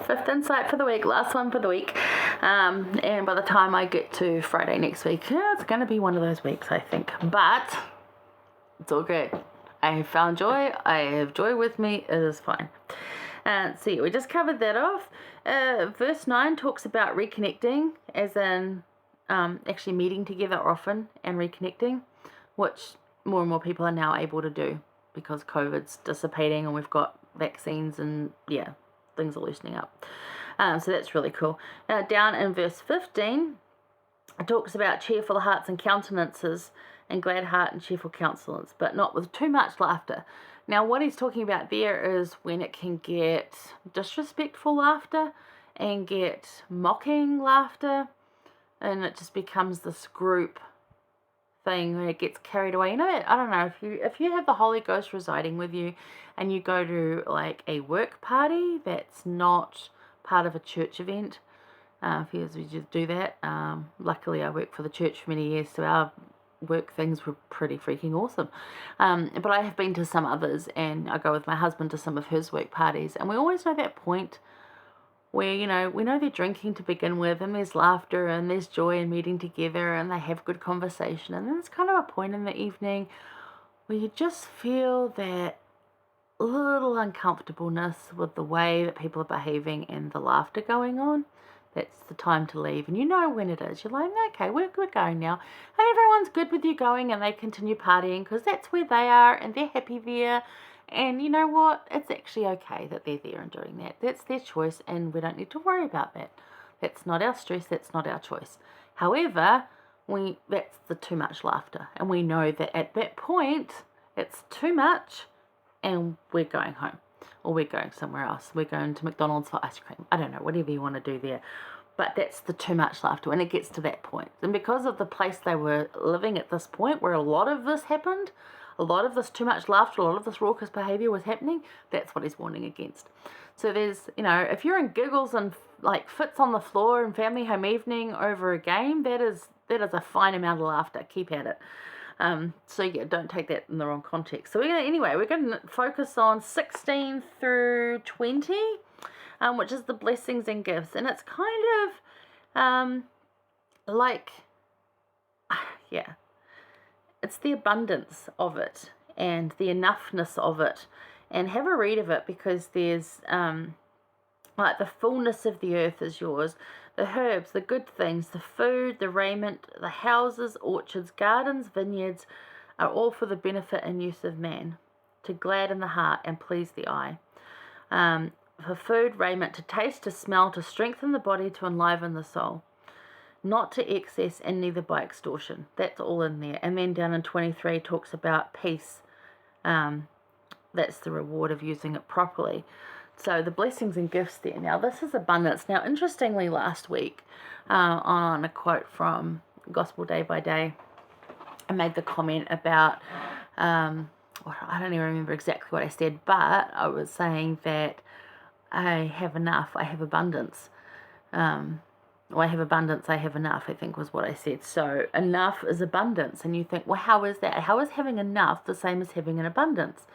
fifth insight for the week, last one for the week. And by the time I get to Friday next week, it's going to be one of those weeks, I think. But it's all good. I have found joy. I have joy with me. It is fine. So yeah, we just covered that off. Verse 9 talks about reconnecting, as in actually meeting together often and reconnecting, which more and more people are now able to do because COVID's dissipating and we've got vaccines and things are loosening up. So that's really cool. Down in verse 15, it talks about cheerful hearts and countenances and glad heart and cheerful countenance, but not with too much laughter. Now, what he's talking about there is when it can get disrespectful laughter and get mocking laughter, and it just becomes this group thing where it gets carried away. I don't know, if you have the Holy Ghost residing with you and you go to like a work party that's not part of a church event, if you just do that. Luckily, I worked for the church for many years, so our work things were pretty freaking awesome. But I have been to some others, and I go with my husband to some of his work parties, and we always know that point where, we know they're drinking to begin with, and there's laughter, and there's joy in meeting together, and they have good conversation, and then there's kind of a point in the evening where you just feel that little uncomfortableness with the way that people are behaving and the laughter going on. That's the time to leave, and you know when it is. You're like, okay, we're going now, and everyone's good with you going, and they continue partying because that's where they are, and they're happy there. And you know what? It's actually okay that they're there and doing that. That's their choice, and we don't need to worry about that. That's not our stress. That's not our choice. However, that's the too much laughter, and we know that at that point it's too much, and we're going home. Or we're going somewhere else. We're going to McDonald's for ice cream. I don't know, whatever you want to do there. But that's the too much laughter when it gets to that point. And because of the place they were living at this point where a lot of this happened, a lot of this too much laughter, a lot of this raucous behaviour was happening, that's what he's warning against. So there's, if you're in giggles and like fits on the floor and family home evening over a game, that is a fine amount of laughter. Keep at it. So don't take that in the wrong context. So we're going to focus on 16 through 20, which is the blessings and gifts. And it's kind of it's the abundance of it and the enoughness of it. And have a read of it, because there's like the fullness of the earth is yours. The herbs, the good things, the food, the raiment, the houses, orchards, gardens, vineyards are all for the benefit and use of man, to gladden the heart and please the eye. For food, raiment, to taste, to smell, to strengthen the body, to enliven the soul. Not to excess and neither by extortion. That's all in there. And then down in 23 talks about peace. That's the reward of using it properly. So the blessings and gifts there. Now, this is abundance. Now, interestingly, last week, on a quote from Gospel Day by Day, I made the comment about, I don't even remember exactly what I said, but I was saying that I have enough, I have abundance. I have abundance, I have enough, I think was what I said. So enough is abundance. And you think, well, how is that? How is having enough the same as having an abundance?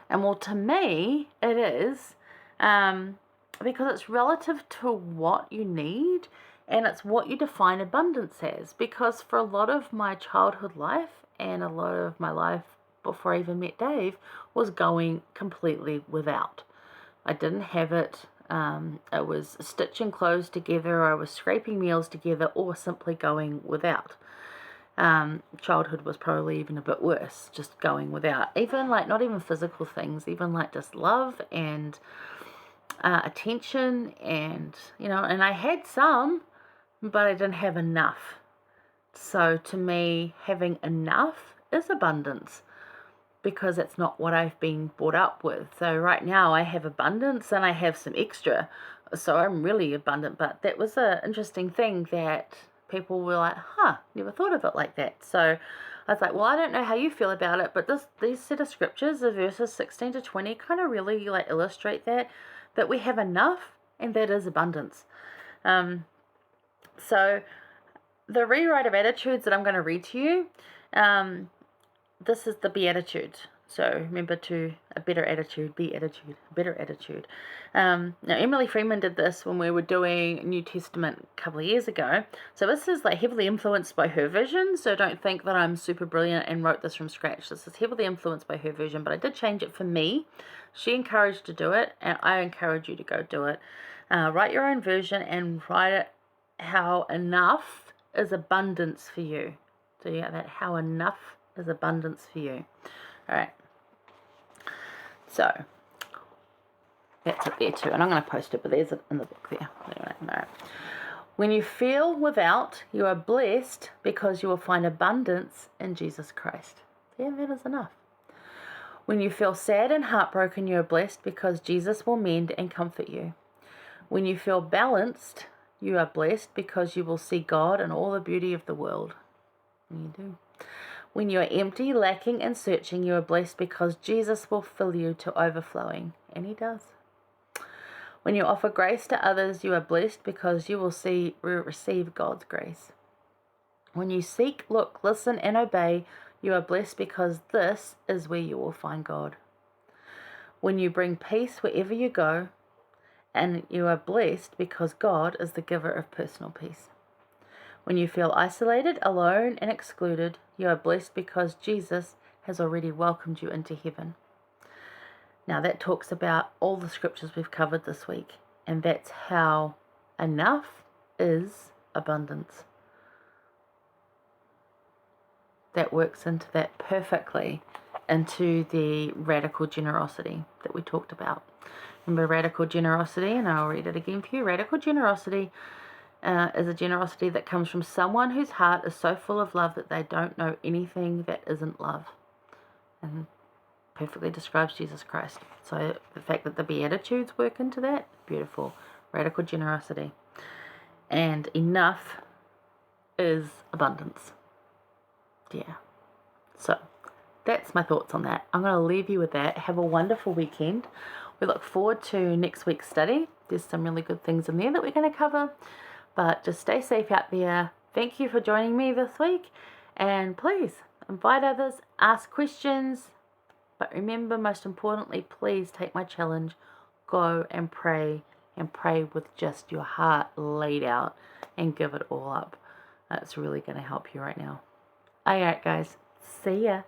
And well, to me, it is. Because it's relative to what you need, and it's what you define abundance as. Because for a lot of my childhood life and a lot of my life before I even met Dave was going completely without. I didn't have it. I was stitching clothes together, I was scraping meals together, or simply going without. Childhood was probably even a bit worse, just going without. Even like not even physical things, even like just love and attention, and and I had some, but I didn't have enough. So to me, having enough is abundance, because it's not what I've been brought up with. So right now I have abundance and I have some extra, so I'm really abundant. But that was an interesting thing that people were like, never thought of it like that. So I was like, well, I don't know how you feel about it, but these set of scriptures, the verses 16 to 20, kind of really like illustrate that we have enough, and that is abundance. So the rewrite of attitudes that I'm going to read to you, this is the beatitudes. So remember a better attitude, better attitude. Now, Emily Freeman did this when we were doing New Testament a couple of years ago. So this is like heavily influenced by her vision. So don't think that I'm super brilliant and wrote this from scratch. This is heavily influenced by her vision, but I did change it for me. She encouraged to do it, and I encourage you to go do it. Write your own version and write it how enough is abundance for you. So you got that, how enough is abundance for you. All right. So that's it there too, and I'm going to post it, but there's it in the book there. Anyway, all right. When you feel without, you are blessed because you will find abundance in Jesus Christ. Yeah, that is enough. When you feel sad and heartbroken, you are blessed because Jesus will mend and comfort you. When you feel balanced, you are blessed because you will see God and all the beauty of the world. And you do. When you are empty, lacking, and searching, you are blessed because Jesus will fill you to overflowing. And He does. When you offer grace to others, you are blessed because you will receive God's grace. When you seek, look, listen, and obey, you are blessed because this is where you will find God. When you bring peace wherever you go, and you are blessed because God is the giver of personal peace. When you feel isolated, alone, and excluded, you are blessed because Jesus has already welcomed you into heaven. Now that talks about all the scriptures we've covered this week, and that's how enough is abundance. That works into that perfectly, into the radical generosity that we talked about. Remember radical generosity, and I'll read it again for you. Radical generosity is a generosity that comes from someone whose heart is so full of love that they don't know anything that isn't love. And perfectly describes Jesus Christ. So the fact that the beatitudes work into that, beautiful. Radical generosity. And enough is abundance. Yeah. So that's my thoughts on that. I'm going to leave you with that. Have a wonderful weekend. We look forward to next week's study. There's some really good things in there that we're going to cover. But just stay safe out there. Thank you for joining me this week. And please invite others, ask questions. But remember, most importantly, please take my challenge. Go and pray with just your heart laid out and give it all up. That's really going to help you right now. All right, guys. See ya.